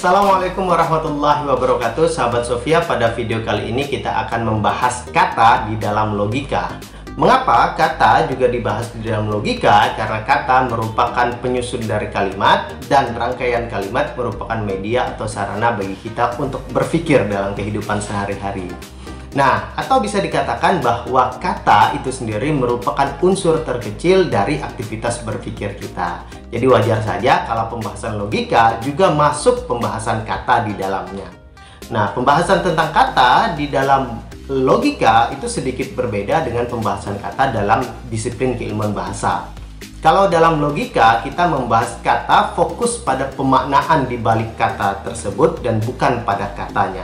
Assalamualaikum warahmatullahi wabarakatuh, sahabat Sofia. Pada video kali ini kita akan membahas kata di dalam logika. Mengapa kata juga dibahas di dalam logika? Karena kata merupakan penyusun dari kalimat, dan rangkaian kalimat merupakan media atau sarana bagi kita untuk berpikir dalam kehidupan sehari-hari. Nah, atau bisa dikatakan bahwa kata itu sendiri merupakan unsur terkecil dari aktivitas berpikir kita. Jadi wajar saja kalau pembahasan logika juga masuk pembahasan kata di dalamnya. Nah, pembahasan tentang kata di dalam logika itu sedikit berbeda dengan pembahasan kata dalam disiplin keilmuan bahasa. Kalau dalam logika kita membahas kata fokus pada pemaknaan di balik kata tersebut dan bukan pada katanya.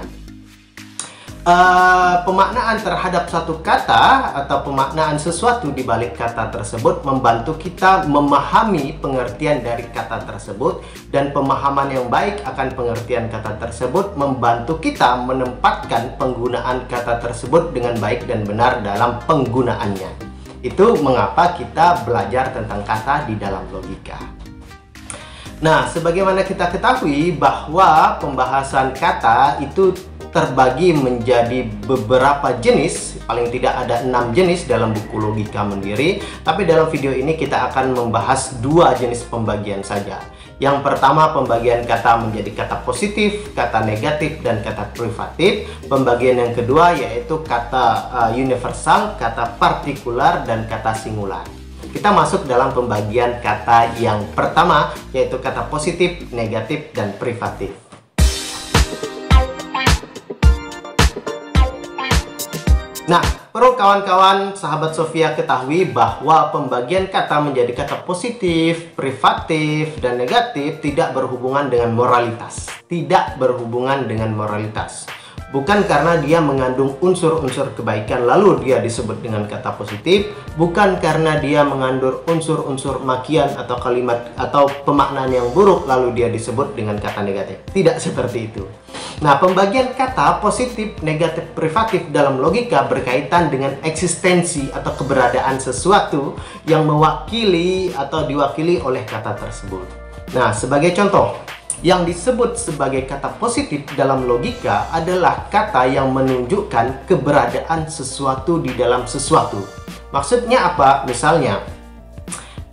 Pemaknaan terhadap satu kata atau pemaknaan sesuatu di balik kata tersebut membantu kita memahami pengertian dari kata tersebut, dan pemahaman yang baik akan pengertian kata tersebut membantu kita menempatkan penggunaan kata tersebut dengan baik dan benar dalam penggunaannya. Itu mengapa kita belajar tentang kata di dalam logika. Nah, sebagaimana kita ketahui bahwa pembahasan kata itu terbagi menjadi beberapa jenis, paling tidak ada 6 jenis dalam buku Logika Mandiri. Tapi dalam video ini kita akan membahas 2 jenis pembagian saja. Yang pertama, pembagian kata menjadi kata positif, kata negatif, dan kata privatif. Pembagian yang kedua yaitu kata universal, kata partikular, dan kata singular. Kita masuk dalam pembagian kata yang pertama, yaitu kata positif, negatif, dan privatif. Nah, perlu kawan-kawan sahabat Sofia ketahui bahwa pembagian kata menjadi kata positif, privatif, dan negatif tidak berhubungan dengan moralitas. Tidak berhubungan dengan moralitas. Bukan karena dia mengandung unsur-unsur kebaikan lalu dia disebut dengan kata positif, bukan karena dia mengandung unsur-unsur makian atau kalimat atau pemaknaan yang buruk lalu dia disebut dengan kata negatif. Tidak seperti itu. Nah, pembagian kata positif, negatif, privatif dalam logika berkaitan dengan eksistensi atau keberadaan sesuatu yang mewakili atau diwakili oleh kata tersebut. Nah, sebagai contoh, yang disebut sebagai kata positif dalam logika adalah kata yang menunjukkan keberadaan sesuatu di dalam sesuatu. Maksudnya apa? Misalnya,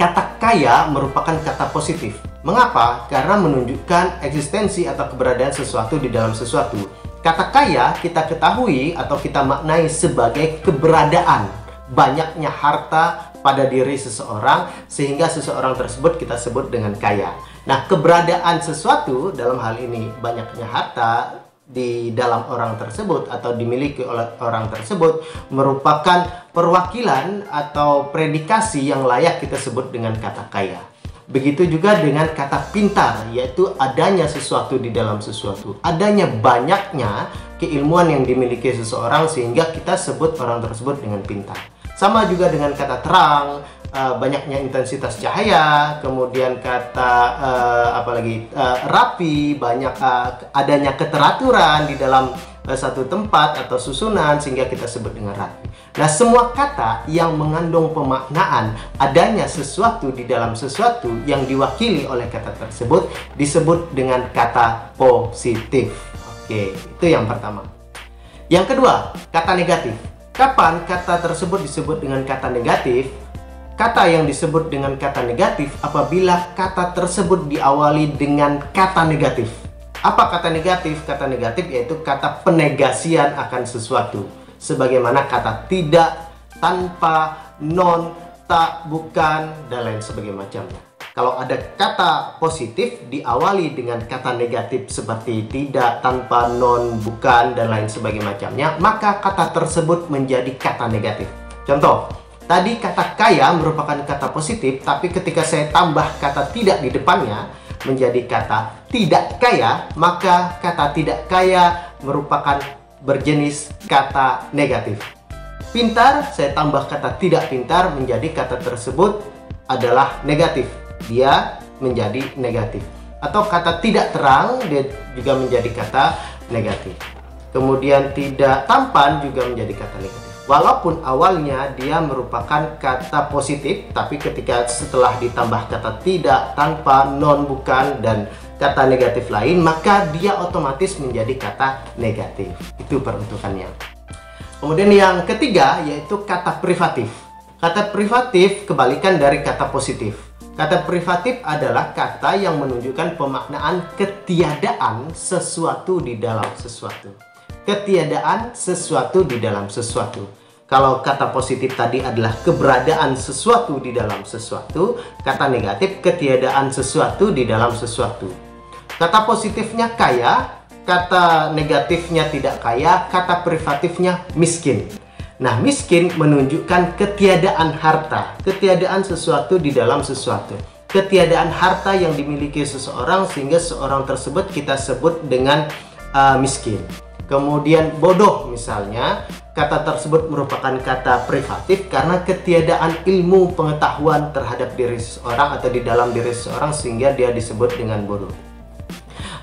kata kaya merupakan kata positif. Mengapa? Karena menunjukkan eksistensi atau keberadaan sesuatu di dalam sesuatu. Kata kaya kita ketahui atau kita maknai sebagai keberadaan, banyaknya harta pada diri seseorang sehingga seseorang tersebut kita sebut dengan kaya. Nah, keberadaan sesuatu dalam hal ini banyaknya harta di dalam orang tersebut atau dimiliki oleh orang tersebut merupakan perwakilan atau predikasi yang layak kita sebut dengan kata kaya. Begitu juga dengan kata pintar, yaitu adanya sesuatu di dalam sesuatu, adanya banyaknya keilmuan yang dimiliki seseorang sehingga kita sebut orang tersebut dengan pintar. Sama juga dengan kata terang, banyaknya intensitas cahaya, kemudian kata rapi, banyak adanya keteraturan di dalam satu tempat atau susunan sehingga kita sebut dengan rapi. Nah, semua kata yang mengandung pemaknaan adanya sesuatu di dalam sesuatu yang diwakili oleh kata tersebut disebut dengan kata positif. Oke, itu yang pertama. Yang kedua, kata negatif. Kapan kata tersebut disebut dengan kata negatif? Kata yang disebut dengan kata negatif apabila kata tersebut diawali dengan kata negatif. Apa kata negatif? Kata negatif yaitu kata penegasian akan sesuatu. Sebagaimana kata tidak, tanpa, non, tak, bukan, dan lain sebagainya macamnya. Kalau ada kata positif diawali dengan kata negatif seperti tidak, tanpa, non, bukan, dan lain sebagainya macamnya, maka kata tersebut menjadi kata negatif. Contoh, tadi kata kaya merupakan kata positif, tapi ketika saya tambah kata tidak di depannya menjadi kata tidak kaya, maka kata tidak kaya merupakan berjenis kata negatif. Pintar, saya tambah kata tidak pintar menjadi kata tersebut adalah negatif. Dia menjadi negatif. Atau kata tidak terang, dia juga menjadi kata negatif. Kemudian tidak tampan juga menjadi kata negatif. Walaupun awalnya dia merupakan kata positif, tapi ketika setelah ditambah kata tidak, tanpa, non, bukan, dan kata negatif lain, maka dia otomatis menjadi kata negatif. Itu peruntukannya. Kemudian yang ketiga yaitu kata privatif. Kata privatif kebalikan dari kata positif. Kata privatif adalah kata yang menunjukkan pemaknaan ketiadaan sesuatu di dalam sesuatu. Ketiadaan sesuatu di dalam sesuatu. Kalau kata positif tadi adalah keberadaan sesuatu di dalam sesuatu, kata negatif ketiadaan sesuatu di dalam sesuatu. Kata positifnya kaya, kata negatifnya tidak kaya, kata privatifnya miskin. Nah, miskin menunjukkan ketiadaan harta, ketiadaan sesuatu di dalam sesuatu. Ketiadaan harta yang dimiliki seseorang sehingga seorang tersebut kita sebut dengan miskin. Kemudian bodoh misalnya, kata tersebut merupakan kata privatif karena ketiadaan ilmu pengetahuan terhadap diri seseorang atau di dalam diri seseorang sehingga dia disebut dengan bodoh.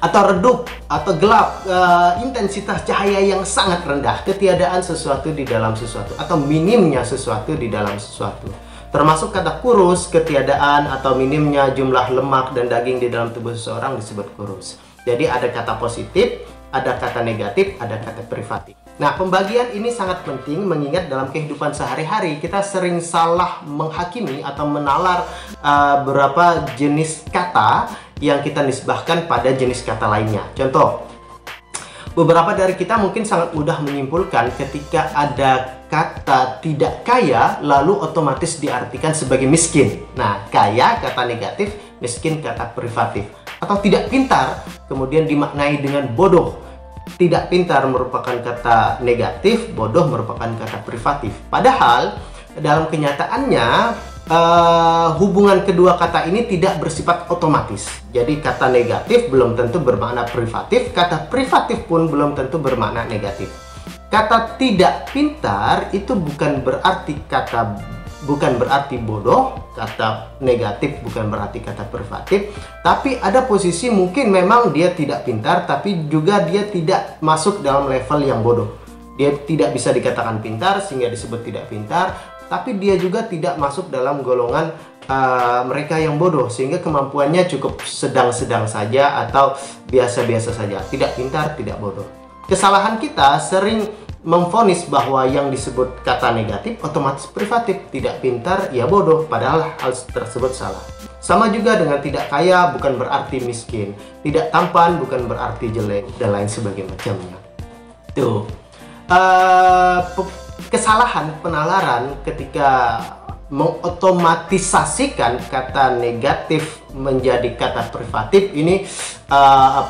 Atau redup atau gelap, intensitas cahaya yang sangat rendah, ketiadaan sesuatu di dalam sesuatu atau minimnya sesuatu di dalam sesuatu. Termasuk kata kurus, ketiadaan atau minimnya jumlah lemak dan daging di dalam tubuh seseorang disebut kurus. Jadi ada kata positif, ada kata negatif, ada kata privatif. Nah, pembagian ini sangat penting mengingat dalam kehidupan sehari-hari kita sering salah menghakimi atau menalar beberapa jenis kata yang kita nisbahkan pada jenis kata lainnya. Contoh, beberapa dari kita mungkin sangat mudah menyimpulkan ketika ada kata tidak kaya lalu otomatis diartikan sebagai miskin. Nah, kaya kata negatif, miskin kata privatif. Atau tidak pintar kemudian dimaknai dengan bodoh. Tidak pintar merupakan kata negatif, bodoh merupakan kata privatif. Padahal dalam kenyataannya hubungan kedua kata ini tidak bersifat otomatis. Jadi kata negatif belum tentu bermakna privatif, kata privatif pun belum tentu bermakna negatif. Kata tidak pintar itu bukan berarti bodoh, kata negatif bukan berarti kata privatif, tapi ada posisi mungkin memang dia tidak pintar tapi juga dia tidak masuk dalam level yang bodoh. Dia tidak bisa dikatakan pintar sehingga disebut tidak pintar, tapi dia juga tidak masuk dalam golongan mereka yang bodoh sehingga kemampuannya cukup sedang-sedang saja atau biasa-biasa saja, tidak pintar, tidak bodoh. Kesalahan kita sering memvonis bahwa yang disebut kata negatif otomatis privatif, tidak pintar ya bodoh, padahal hal tersebut salah. Sama juga dengan tidak kaya bukan berarti miskin, tidak tampan bukan berarti jelek, dan lain sebagainya macamnya. Tuh. Kesalahan penalaran ketika mengotomatisasikan kata negatif menjadi kata privatif ini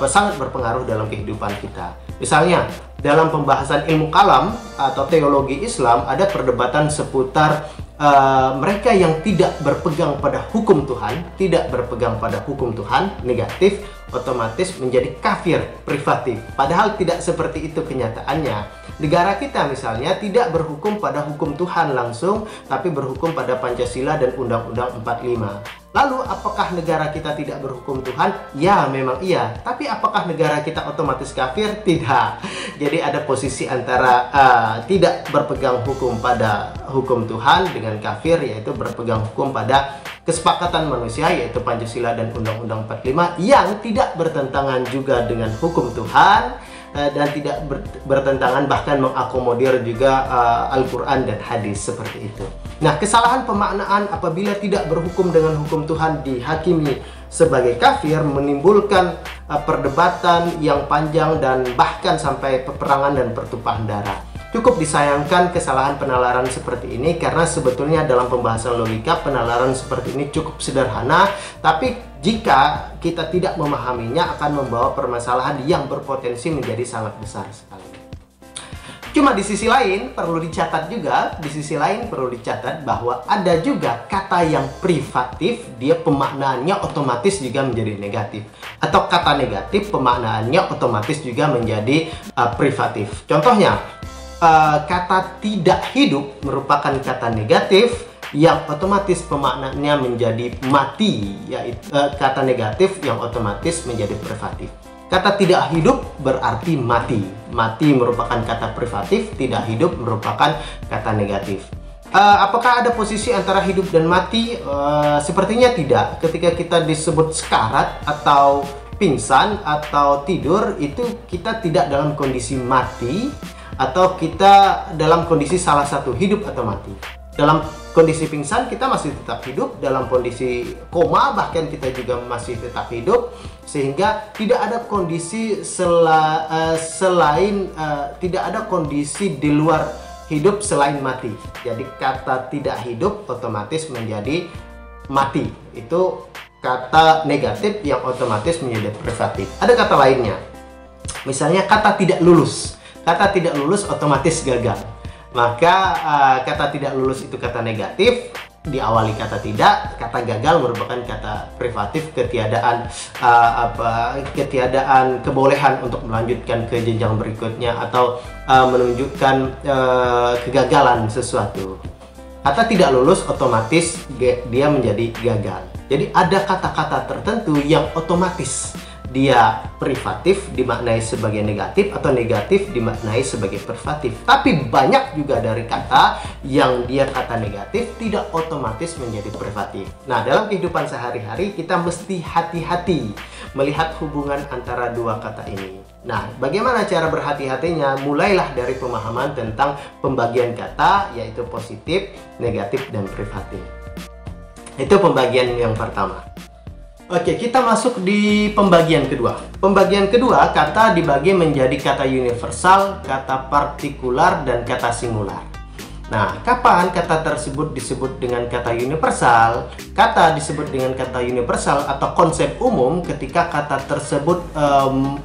sangat berpengaruh dalam kehidupan kita. Misalnya dalam pembahasan ilmu kalam atau teologi Islam ada perdebatan seputar mereka yang tidak berpegang pada hukum Tuhan, negatif, otomatis menjadi kafir privatif. Padahal tidak seperti itu kenyataannya. Negara kita misalnya tidak berhukum pada hukum Tuhan langsung, tapi berhukum pada Pancasila dan Undang-Undang 45. Lalu apakah negara kita tidak berhukum Tuhan? Ya, memang iya. Tapi apakah negara kita otomatis kafir? Tidak. Jadi ada posisi antara tidak berpegang hukum pada hukum Tuhan dengan kafir, yaitu berpegang hukum pada kesepakatan manusia, yaitu Pancasila dan Undang-Undang 45 yang tidak bertentangan juga dengan hukum Tuhan dan tidak bertentangan, bahkan mengakomodir juga Al-Quran dan hadis seperti itu. Nah, kesalahan pemaknaan apabila tidak berhukum dengan hukum Tuhan dihakimi sebagai kafir menimbulkan perdebatan yang panjang dan bahkan sampai peperangan dan pertumpahan darah. Cukup disayangkan kesalahan penalaran seperti ini karena sebetulnya dalam pembahasan logika penalaran seperti ini cukup sederhana, tapi jika kita tidak memahaminya akan membawa permasalahan yang berpotensi menjadi sangat besar sekali. Cuma di sisi lain perlu dicatat bahwa ada juga kata yang privatif, dia pemaknaannya otomatis juga menjadi negatif. Atau kata negatif pemaknaannya otomatis juga menjadi privatif. Contohnya, kata tidak hidup merupakan kata negatif yang otomatis pemaknaannya menjadi mati, yaitu kata negatif yang otomatis menjadi privatif. Kata tidak hidup berarti mati. Mati merupakan kata privatif, tidak hidup merupakan kata negatif. Apakah ada posisi antara hidup dan mati? Sepertinya tidak. Ketika kita disebut sekarat atau pingsan atau tidur itu kita tidak dalam kondisi mati atau kita dalam kondisi salah satu hidup atau mati. Dalam kondisi pingsan kita masih tetap hidup, dalam kondisi koma bahkan kita juga masih tetap hidup, sehingga tidak ada kondisi tidak ada kondisi di luar hidup selain mati. Jadi kata tidak hidup otomatis menjadi mati. Itu kata negatif yang otomatis menjadi privatif. Ada kata lainnya. Misalnya kata tidak lulus. Kata tidak lulus otomatis gagal. Maka kata tidak lulus itu kata negatif, diawali kata tidak. Kata gagal merupakan kata privatif, ketiadaan kebolehan untuk melanjutkan ke jenjang berikutnya atau menunjukkan kegagalan sesuatu. Kata tidak lulus otomatis dia menjadi gagal. Jadi ada kata-kata tertentu yang otomatis dia privatif dimaknai sebagai negatif atau negatif dimaknai sebagai privatif. Tapi banyak juga dari kata yang dia kata negatif tidak otomatis menjadi privatif. Nah, dalam kehidupan sehari-hari kita mesti hati-hati melihat hubungan antara dua kata ini. Nah, bagaimana cara berhati-hatinya? Mulailah dari pemahaman tentang pembagian kata, yaitu positif, negatif, dan privatif. Itu pembagian yang pertama. Oke, kita masuk di pembagian kedua. Pembagian kedua, kata dibagi menjadi kata universal, kata partikular, dan kata singular. Nah, kapan kata tersebut disebut dengan kata universal? Kata disebut dengan kata universal atau konsep umum ketika kata tersebut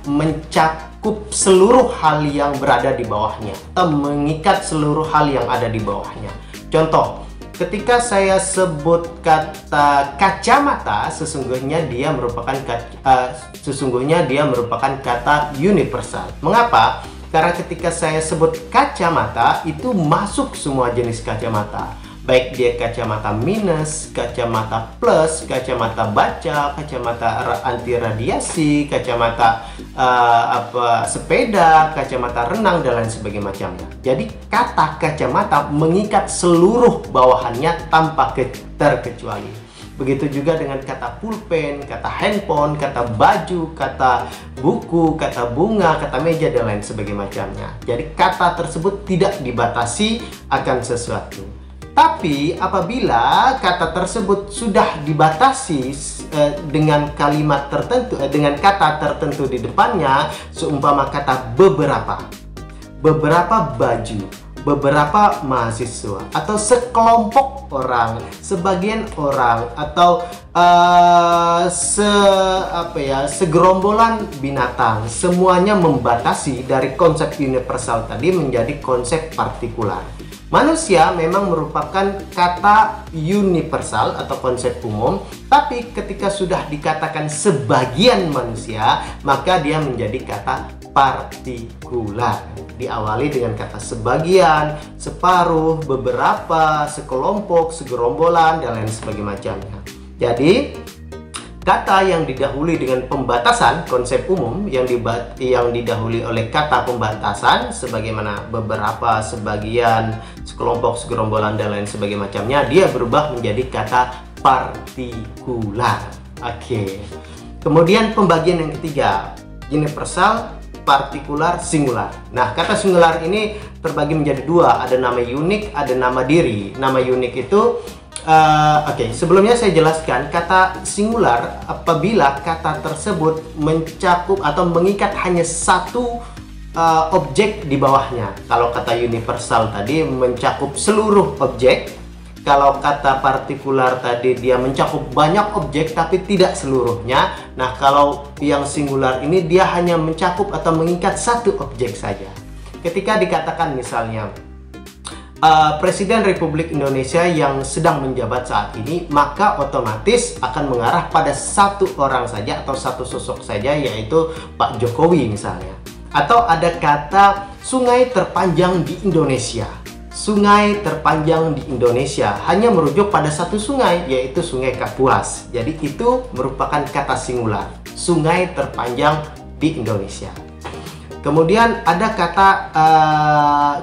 mencakup seluruh hal yang berada di bawahnya atau mengikat seluruh hal yang ada di bawahnya. Contoh, ketika saya sebut kata kacamata, sesungguhnya dia merupakan kata universal. Mengapa? Karena ketika saya sebut kacamata, itu masuk semua jenis kacamata. Baik dia kacamata minus, kacamata plus, kacamata baca, kacamata anti radiasi, kacamata sepeda, kacamata renang, dan lain sebagainya macamnya. Jadi kata kacamata mengikat seluruh bawahannya tanpa terkecuali. Begitu juga dengan kata pulpen, kata handphone, kata baju, kata buku, kata bunga, kata meja, dan lain sebagainya macamnya. Jadi kata tersebut tidak dibatasi akan sesuatu. Tapi apabila kata tersebut sudah dibatasi dengan kalimat tertentu, dengan kata tertentu di depannya, seumpama kata beberapa baju, beberapa mahasiswa, atau sekelompok orang, sebagian orang, atau segerombolan binatang, semuanya membatasi dari konsep universal tadi menjadi konsep partikular. Manusia memang merupakan kata universal atau konsep umum, tapi ketika sudah dikatakan sebagian manusia, maka dia menjadi kata partikular. Diawali dengan kata sebagian, separuh, beberapa, sekelompok, segerombolan, dan lain sebagainya macamnya. Jadi kata yang didahului dengan pembatasan, konsep umum yang didahului oleh kata pembatasan sebagaimana beberapa, sebagian, sekelompok, segerombolan, dan lain sebagainya macamnya, dia berubah menjadi kata partikular. Oke. Kemudian pembagian yang ketiga, universal, partikular, singular. Nah, kata singular ini terbagi menjadi dua, ada nama unik, ada nama diri. Nama unik itu sebelumnya saya jelaskan kata singular apabila kata tersebut mencakup atau mengikat hanya satu objek di bawahnya. Kalau kata universal tadi mencakup seluruh objek. Kalau kata partikular tadi dia mencakup banyak objek tapi tidak seluruhnya. Nah, kalau yang singular ini dia hanya mencakup atau mengikat satu objek saja. Ketika dikatakan misalnya Presiden Republik Indonesia yang sedang menjabat saat ini, maka otomatis akan mengarah pada satu orang saja atau satu sosok saja, yaitu Pak Jokowi misalnya. Atau ada kata sungai terpanjang di Indonesia. Sungai terpanjang di Indonesia hanya merujuk pada satu sungai, yaitu Sungai Kapuas. Jadi itu merupakan kata singular, sungai terpanjang di Indonesia. Kemudian ada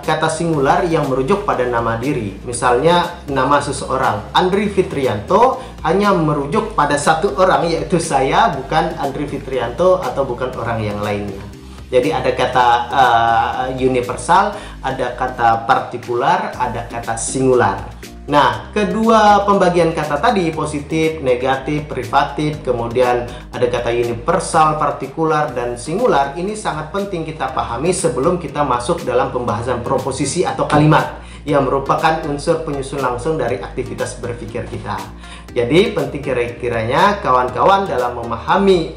kata singular yang merujuk pada nama diri. Misalnya nama seseorang, Andri Fitrianto, hanya merujuk pada satu orang, yaitu saya, bukan Andri Fitrianto atau bukan orang yang lainnya. Jadi ada kata universal, ada kata partikular, ada kata singular. Nah, kedua pembagian kata tadi, positif, negatif, privatif, kemudian ada kata universal, partikular, dan singular. Ini sangat penting kita pahami sebelum kita masuk dalam pembahasan proposisi atau kalimat yang merupakan unsur penyusun langsung dari aktivitas berpikir kita. Jadi penting kira-kiranya kawan-kawan dalam memahami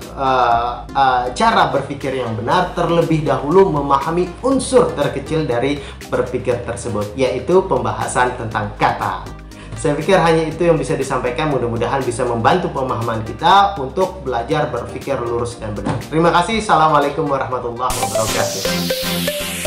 cara berpikir yang benar, terlebih dahulu memahami unsur terkecil dari berpikir tersebut, yaitu pembahasan tentang kata. Saya pikir hanya itu yang bisa disampaikan, mudah-mudahan bisa membantu pemahaman kita untuk belajar berpikir lurus dan benar. Terima kasih. Assalamualaikum warahmatullahi wabarakatuh.